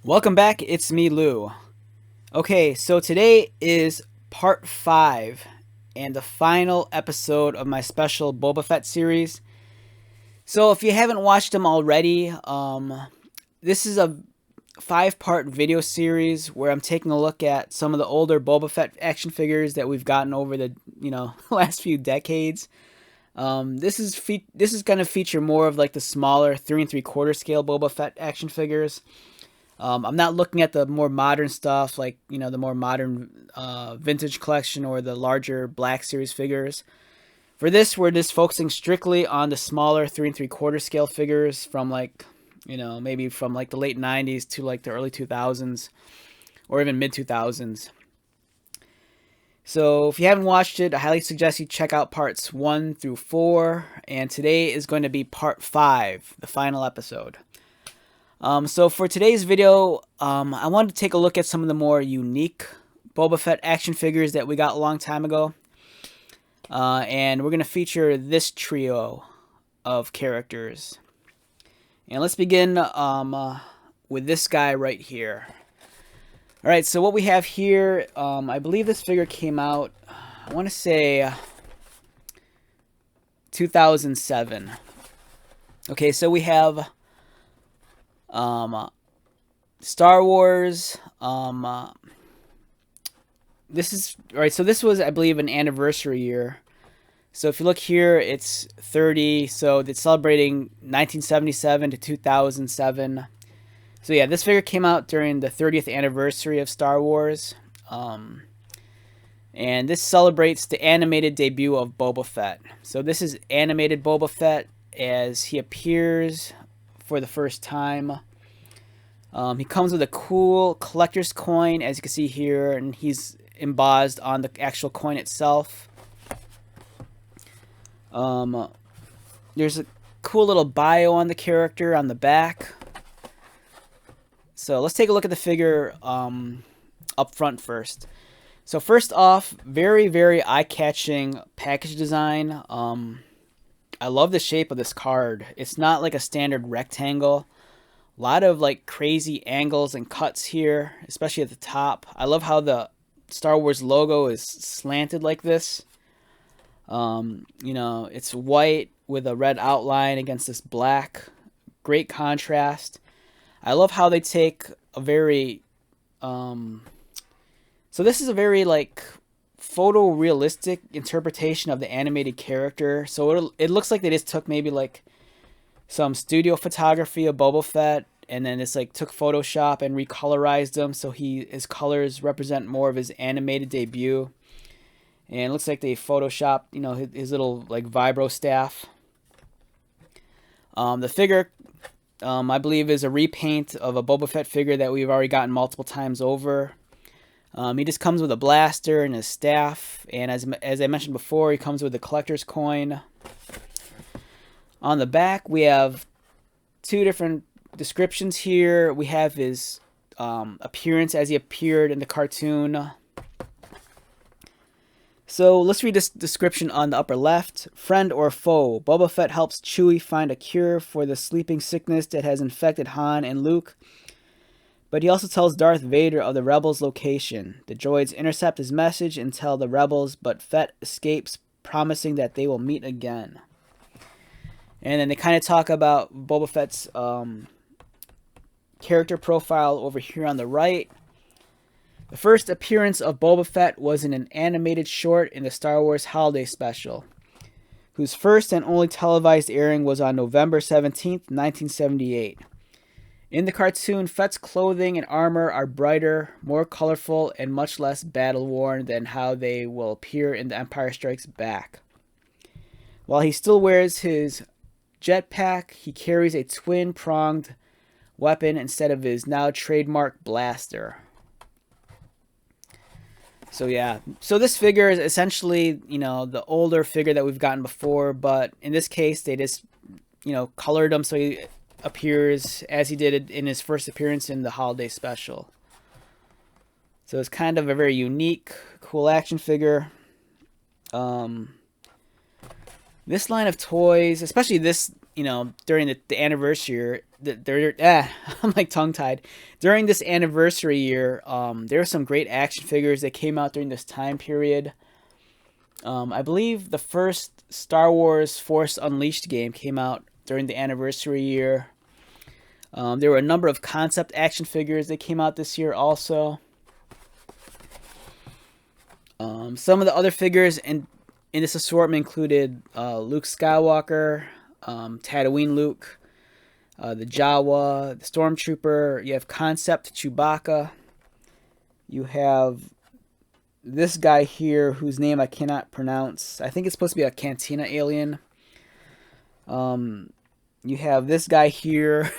Welcome back, it's me, Lou. Okay, so today is part 5 and the final episode of my special Boba Fett series. So if you haven't watched them already, this is a 5-part video series where I'm taking a look at some of the older Boba Fett action figures that we've gotten over the last few decades. This is going to feature more of like the smaller 3 3/4 scale Boba Fett action figures. I'm not looking at the more modern stuff like, the more modern vintage collection or the larger Black Series figures. For this, we're just focusing strictly on the smaller 3 3/4 scale figures from like, maybe from like the late 90s to like the early 2000s or even mid 2000s. So if you haven't watched it, I highly suggest you check out parts 1 through 4. And today is going to be part 5, the final episode. So for today's video, I wanted to take a look at some of the more unique Boba Fett action figures that we got a long time ago. And we're going to feature this trio of characters. And let's begin with this guy right here. Alright, so what we have here, I believe this figure came out, I want to say 2007. Okay, so we have Star Wars. This is right. So this was, I believe, an anniversary year. So if you look here, it's 30. So it's celebrating 1977 to 2007. So yeah, this figure came out during the 30th anniversary of Star Wars. And this celebrates the animated debut of Boba Fett. So this is animated Boba Fett as he appears for the first time. He comes with a cool collector's coin, as you can see here, and he's embossed on the actual coin itself. There's a cool little bio on the character on the back. So let's take a look at the figure up front first. So first off, very, very eye-catching package design. I love the shape of this card. It's not like a standard rectangle. A lot of like crazy angles and cuts here, especially at the top. I love how the Star Wars logo is slanted like this. It's white with a red outline against this black. Great contrast. I love how they take a very so this is a very like photorealistic interpretation of the animated character. So it looks like they just took maybe like some studio photography of Boba Fett and then it's like took Photoshop and recolorized him so his colors represent more of his animated debut. And it looks like they photoshopped, his little like vibro staff. The figure I believe is a repaint of a Boba Fett figure that we've already gotten multiple times over. He just comes with a blaster and his staff, and as I mentioned before, he comes with a collector's coin. On the back, we have two different descriptions here. We have his appearance as he appeared in the cartoon. So let's read this description on the upper left. Friend or foe, Boba Fett helps Chewie find a cure for the sleeping sickness that has infected Han and Luke. But he also tells Darth Vader of the rebels' location. The droids intercept his message and tell the rebels, but Fett escapes, promising that they will meet again. And then they kind of talk about Boba Fett's character profile over here on the right. The first appearance of Boba Fett was in an animated short in the Star Wars Holiday Special, whose first and only televised airing was on November 17th, 1978. In the cartoon, Fett's clothing and armor are brighter, more colorful, and much less battle-worn than how they will appear in The Empire Strikes Back. While he still wears his jetpack, he carries a twin-pronged weapon instead of his now trademark blaster. So yeah, so this figure is essentially, the older figure that we've gotten before, but in this case, they just, colored him so he appears as he did in his first appearance in the Holiday Special. So it's kind of a very unique, cool action figure. This line of toys, especially this during the anniversary, I'm like tongue tied. During this anniversary year, there were some great action figures that came out during this time period. I believe the first Star Wars Force Unleashed game came out during the anniversary year. There were a number of concept action figures that came out this year also. Some of the other figures in this assortment included Luke Skywalker, Tatooine Luke, the Jawa, the Stormtrooper. You have concept Chewbacca. You have this guy here whose name I cannot pronounce. I think it's supposed to be a Cantina alien. You have this guy here.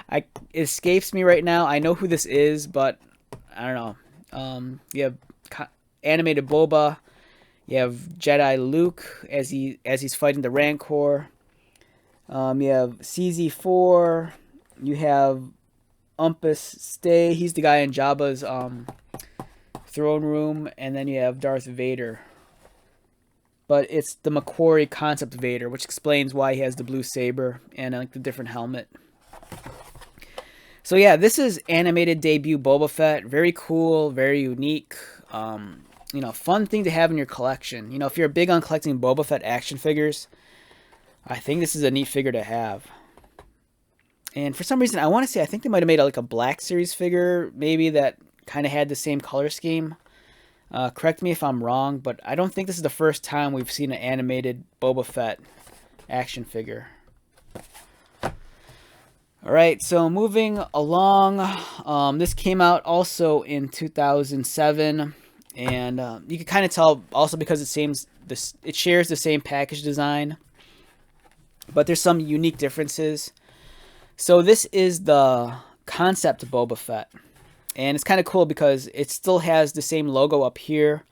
It escapes me right now. I know who this is, but I don't know. You have animated Boba. You have Jedi Luke as he's fighting the Rancor. You have CZ4. You have Umpus Stay. He's the guy in Jabba's throne room, and then you have Darth Vader. But it's the Macquarie concept Vader, which explains why he has the blue saber and like the different helmet. So yeah, this is animated debut Boba Fett. Very cool, very unique. Fun thing to have in your collection. If you're big on collecting Boba Fett action figures, I think this is a neat figure to have. And for some reason, I want to say I think they might have made like a Black Series figure, maybe that kind of had the same color scheme. Correct me if I'm wrong, but I don't think this is the first time we've seen an animated Boba Fett action figure. Alright, so moving along, this came out also in 2007, and you can kind of tell also because it shares the same package design, but there's some unique differences. So this is the concept Boba Fett. And it's kind of cool because it still has the same logo up here,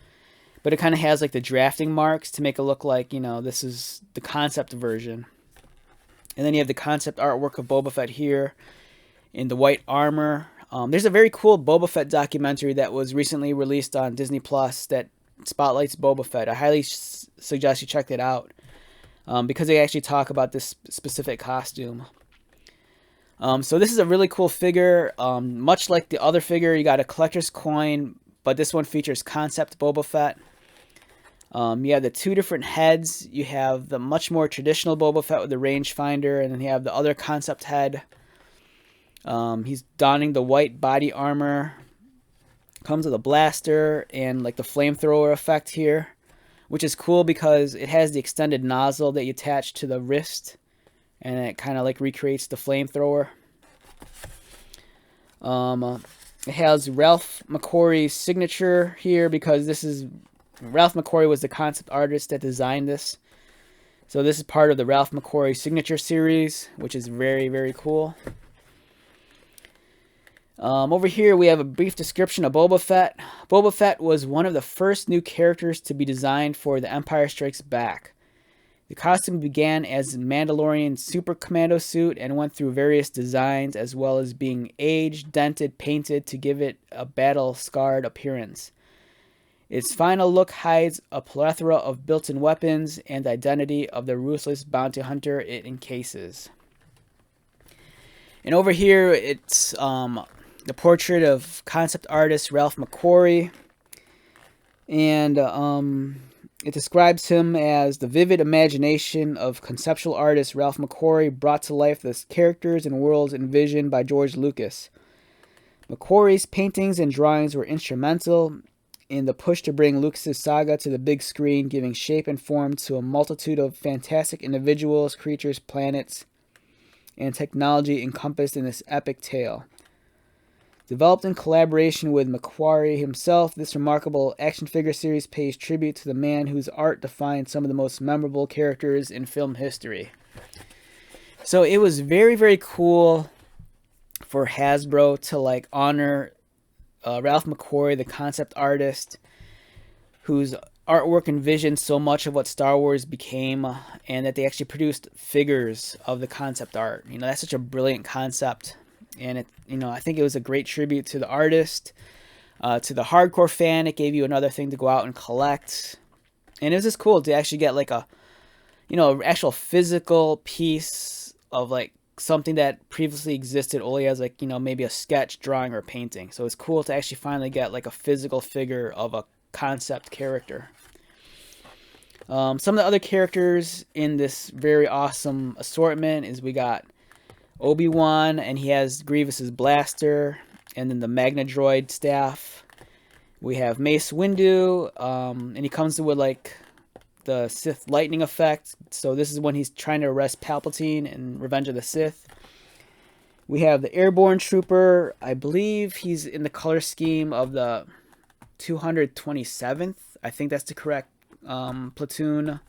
but it kind of has like the drafting marks to make it look like, this is the concept version. And then you have the concept artwork of Boba Fett here in the white armor. There's a very cool Boba Fett documentary that was recently released on Disney Plus that spotlights Boba Fett. I highly suggest you check that out because they actually talk about this specific costume. So this is a really cool figure. Much like the other figure, you got a collector's coin, but this one features concept Boba Fett. You have the two different heads. You have the much more traditional Boba Fett with the rangefinder, and then you have the other concept head. He's donning the white body armor. Comes with a blaster and like the flamethrower effect here, which is cool because it has the extended nozzle that you attach to the wrist. And it kind of like recreates the flamethrower. It has Ralph McQuarrie's signature here because Ralph McQuarrie was the concept artist that designed this. So this is part of the Ralph McQuarrie signature series, which is very, very cool. Over here we have a brief description of Boba Fett. Boba Fett was one of the first new characters to be designed for The Empire Strikes Back. The costume began as a Mandalorian super commando suit and went through various designs as well as being aged, dented, painted to give it a battle-scarred appearance. Its final look hides a plethora of built-in weapons and the identity of the ruthless bounty hunter it encases. And over here it's the portrait of concept artist Ralph McQuarrie. And it describes him as the vivid imagination of conceptual artist Ralph McQuarrie brought to life the characters and worlds envisioned by George Lucas. McQuarrie's paintings and drawings were instrumental in the push to bring Lucas' saga to the big screen, giving shape and form to a multitude of fantastic individuals, creatures, planets, and technology encompassed in this epic tale. Developed in collaboration with McQuarrie himself, this remarkable action figure series pays tribute to the man whose art defined some of the most memorable characters in film history. So it was very, very cool for Hasbro to like honor Ralph McQuarrie, the concept artist, whose artwork envisioned so much of what Star Wars became, and that they actually produced figures of the concept art. That's such a brilliant concept. And I think it was a great tribute to the artist, to the hardcore fan. It gave you another thing to go out and collect, and it was just cool to actually get like a actual physical piece of like something that previously existed only as like, maybe a sketch, drawing, or painting. So it's cool to actually finally get like a physical figure of a concept character. Some of the other characters in this very awesome assortment is we got Obi-Wan, and he has Grievous's blaster, and then the Magna Droid staff. We have Mace Windu, and he comes with like the Sith lightning effect. So this is when he's trying to arrest Palpatine in Revenge of the Sith. We have the Airborne Trooper. I believe he's in the color scheme of the 227th. I think that's the correct platoon.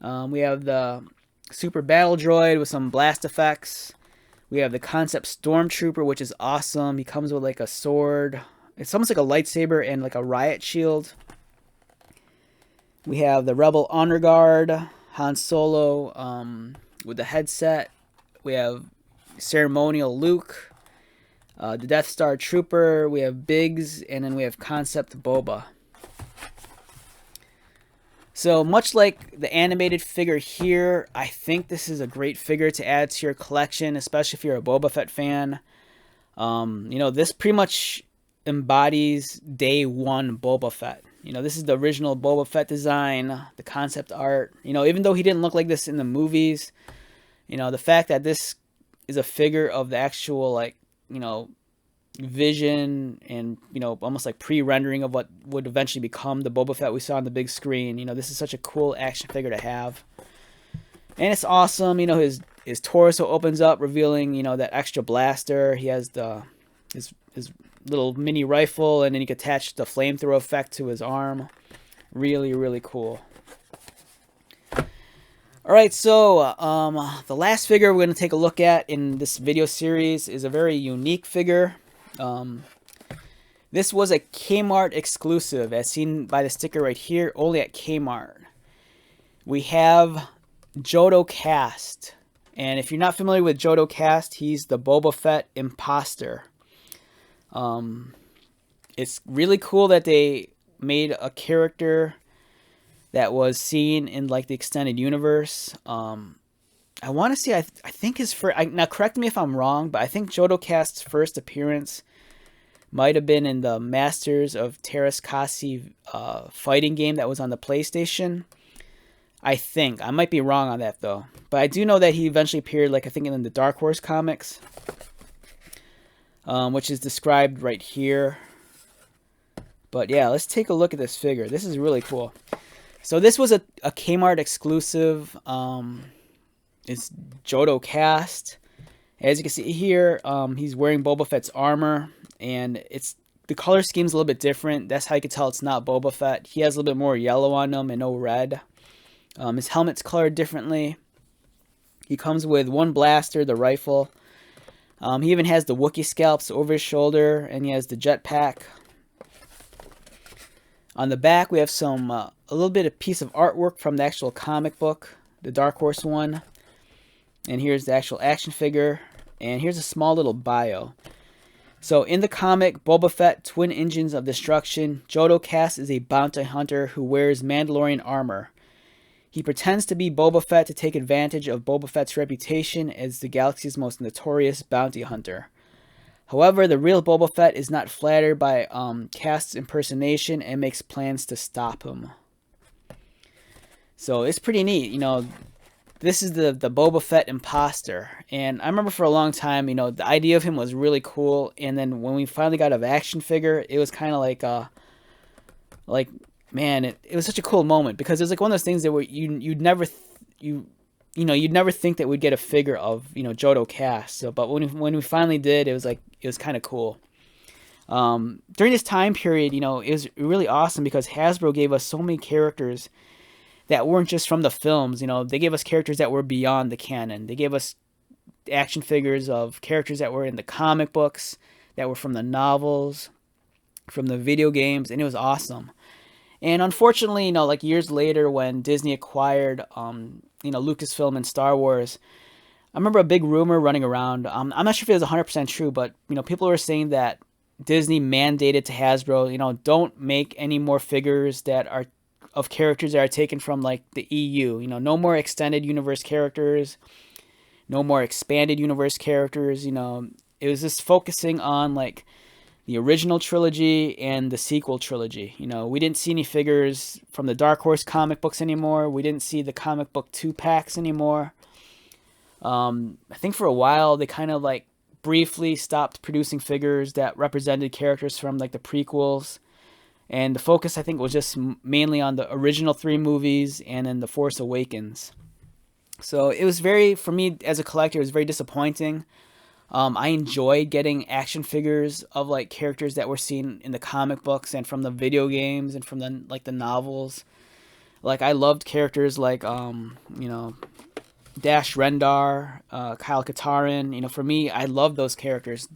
We have the Super Battle Droid with some blast effects. We have the Concept Stormtrooper, which is awesome. He comes with like a sword. It's almost like a lightsaber and like a riot shield. We have the Rebel Honor Guard, Han Solo with the headset. We have Ceremonial Luke, the Death Star Trooper. We have Biggs, and then we have Concept Boba. So much like the animated figure here, I think this is a great figure to add to your collection, especially if you're a Boba Fett fan. This pretty much embodies day one Boba Fett. This is the original Boba Fett design, the concept art. Even though he didn't look like this in the movies, the fact that this is a figure of the actual, like, vision and, almost like pre-rendering of what would eventually become the Boba Fett we saw on the big screen. This is such a cool action figure to have. And it's awesome. His torso opens up, revealing, that extra blaster. He has his little mini rifle, and then you can attach the flamethrower effect to his arm. Really, really cool. Alright, so the last figure we're going to take a look at in this video series is a very unique figure. This was a Kmart exclusive, as seen by the sticker right here, only at Kmart. We have Jodo Kast, and if you're not familiar with Jodo Kast, he's the Boba Fett Imposter. It's really cool that they made a character that was seen in like the extended universe. I want to say I think his first. Now correct me if I'm wrong, but I think Jodo Kast's first appearance might have been in the Masters of Teräs Käsi fighting game that was on the PlayStation. I think I might be wrong on that though, but I do know that he eventually appeared, like I think in the Dark Horse comics, which is described right here. But yeah, let's take a look at this figure. This is really cool. So this was a Kmart exclusive. It's Jodo Kast. As you can see here, he's wearing Boba Fett's armor, and the color scheme's a little bit different. That's how you can tell it's not Boba Fett. He has a little bit more yellow on him and no red. His helmet's colored differently. He comes with one blaster, the rifle. He even has the Wookiee scalps over his shoulder, and he has the jetpack. On the back, we have a little bit of piece of artwork from the actual comic book, the Dark Horse one. And here's the actual action figure. And here's a small little bio. So in the comic, Boba Fett, Twin Engines of Destruction, Jodo Kast is a bounty hunter who wears Mandalorian armor. He pretends to be Boba Fett to take advantage of Boba Fett's reputation as the galaxy's most notorious bounty hunter. However, the real Boba Fett is not flattered by Kast's impersonation and makes plans to stop him. So it's pretty neat, This is the Boba Fett Imposter, and I remember for a long time, the idea of him was really cool. And then when we finally got an action figure, it was kind of like, man, it was such a cool moment, because it was like one of those things that you'd never think that we'd get a figure of Jodo Kast. So, but when we finally did, it was kind of cool. During this time period, it was really awesome because Hasbro gave us so many characters that weren't just from the films. They gave us characters that were beyond the canon. They gave us action figures of characters that were in the comic books, that were from the novels, from the video games, and it was awesome. And unfortunately, like years later when Disney acquired, Lucasfilm and Star Wars, I remember a big rumor running around. I'm not sure if it was 100% true, but, people were saying that Disney mandated to Hasbro, don't make any more figures that are of characters that are taken from like the EU. You know, no more extended universe characters, no more expanded universe characters. You know, it was just focusing on like the original trilogy and the sequel trilogy. You know, we didn't see any figures from the Dark Horse comic books anymore. We didn't see the comic book 2-packs anymore. I think for a while they kind of like briefly stopped producing figures that represented characters from like the prequels. And the focus, I think, was just mainly on the original 3 movies and then The Force Awakens. So it was very, for me as a collector, it was very disappointing. I enjoyed getting action figures of like characters that were seen in the comic books and from the video games and from the novels. Like I loved characters like you know, Dash Rendar, Kyle Katarn. You know, for me, I love those characters.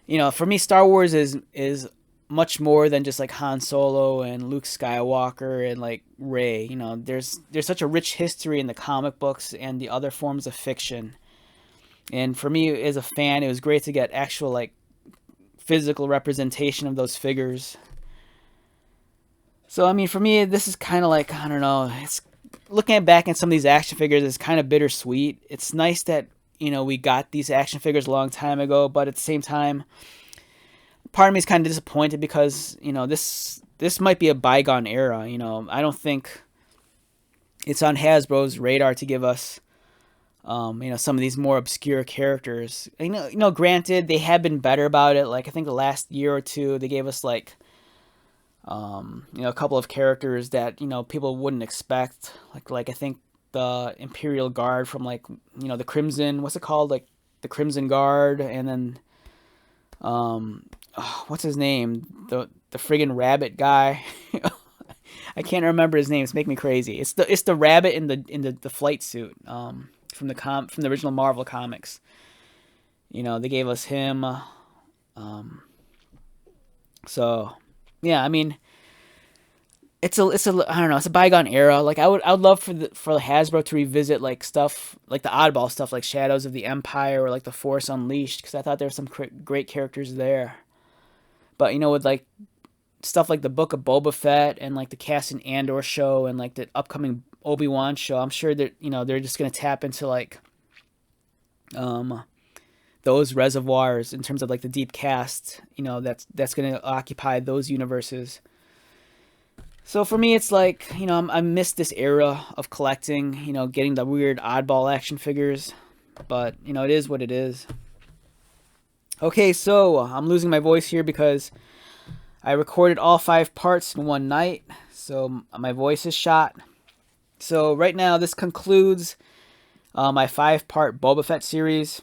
You know, for me, Star Wars is much more than just like Han Solo and Luke Skywalker and like Rey. You know, there's such a rich history in the comic books and the other forms of fiction. And for me as a fan, it was great to get actual like physical representation of those figures. So I mean, for me, this is kind of like, I don't know. It's looking back at some of these action figures is kind of bittersweet. It's nice that, you know, we got these action figures a long time ago, but at the same time, part of me is kind of disappointed because, you know, this might be a bygone era. You know, I don't think it's on Hasbro's radar to give us, you know, some of these more obscure characters. You know, granted, they have been better about it. Like I think the last year or two, they gave us like, you know, a couple of characters that, you know, people wouldn't expect. Like I think the Imperial Guard from like, you know, the Crimson, what's it called? Like the Crimson Guard, and then, what's his name? The friggin' rabbit guy. I can't remember his name. It's making me crazy. It's the rabbit in the flight suit. From the original Marvel comics. You know, they gave us him. So yeah, I mean, it's a I don't know, it's a bygone era. Like I would love for Hasbro to revisit like stuff like the oddball stuff like Shadows of the Empire or like the Force Unleashed, because I thought there were some great characters there. But you know, with like stuff like the Book of Boba Fett and like the Cassian Andor show and like the upcoming Obi-Wan show, I'm sure that, you know, they're just gonna tap into like those reservoirs in terms of like the deep cast, you know, that's gonna occupy those universes. So for me, it's like, you know, I miss this era of collecting, you know, getting the weird oddball action figures, but you know, it is what it is. Okay, so I'm losing my voice here because I recorded all 5 parts in one night, so my voice is shot. So right now, this concludes my 5-part Boba Fett series.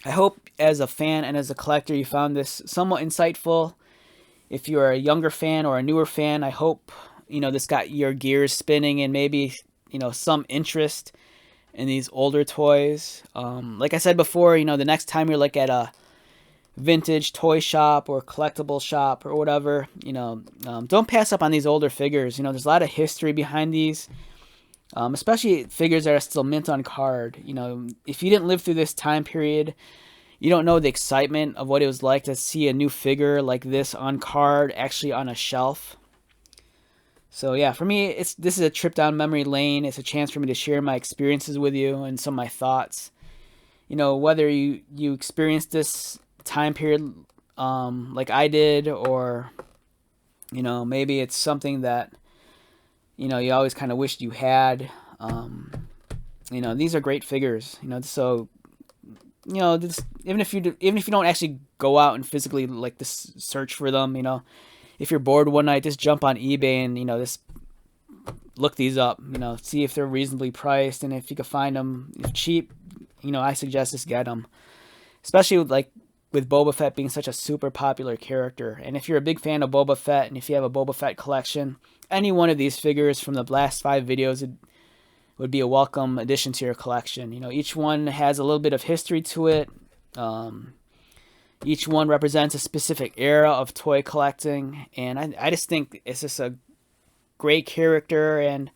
I hope as a fan and as a collector you found this somewhat insightful. If you're a younger fan or a newer fan, I hope, you know, this got your gears spinning and maybe, you know, some interest in these older toys. Like I said before, you know, the next time you're like at a vintage toy shop or collectible shop or whatever, you know, don't pass up on these older figures. You know, there's a lot of history behind these. Especially figures that are still mint on card. You know, if you didn't live through this time period, you don't know the excitement of what it was like to see a new figure like this on card, actually on a shelf. So yeah, for me, this is a trip down memory lane. It's a chance for me to share my experiences with you and some of my thoughts. You know, whether you experienced this time period like I did, or, you know, maybe it's something that, you know, you always kind of wished you had. You know, these are great figures. You know, so, you know, even if you don't actually go out and physically like this search for them, you know, if you're bored one night, just jump on eBay and, you know, just look these up. You know, see if they're reasonably priced, and if you can find them cheap, you know, I suggest just get them. Especially with Boba Fett being such a super popular character. And if you're a big fan of Boba Fett, and if you have a Boba Fett collection, any one of these figures from the last 5 videos would be a welcome addition to your collection. You know, each one has a little bit of history to it. Each one represents a specific era of toy collecting, and I just think it's just a great character. And,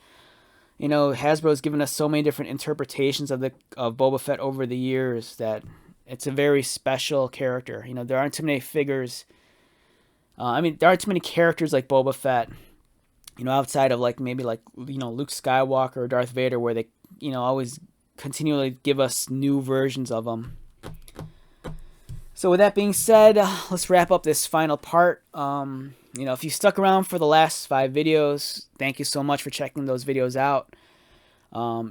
you know, Hasbro's given us so many different interpretations of Boba Fett over the years that it's a very special character. You know, there aren't too many figures. I mean, there aren't too many characters like Boba Fett outside of like maybe like Luke Skywalker or Darth Vader, where they always continually give us new versions of them. So with that being said, let's wrap up this final part. If you stuck around for the last 5 videos, thank you so much for checking those videos out.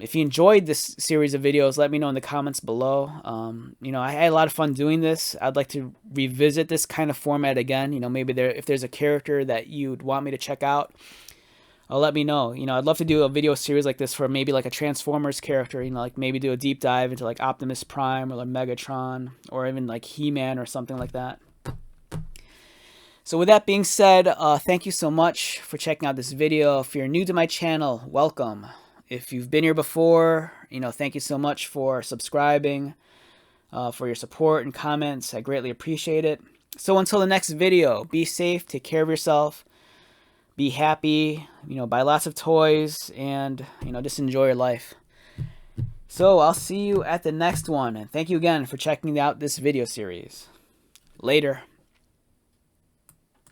If you enjoyed this series of videos, let me know in the comments below. I had a lot of fun doing this. I'd like to revisit this kind of format again. Maybe if there's a character that you'd want me to check out, let me know. I'd love to do a video series like this for maybe like a Transformers character, like maybe do a deep dive into like Optimus Prime or like Megatron or even like He-Man or something like that. So with that being said, thank you so much for checking out this video. If you're new to my channel, welcome. If you've been here before, thank you so much for subscribing, for your support and comments. I greatly appreciate it. So until the next video, be safe, take care of yourself, be happy, buy lots of toys, and, just enjoy your life. So I'll see you at the next one, and thank you again for checking out this video series. Later.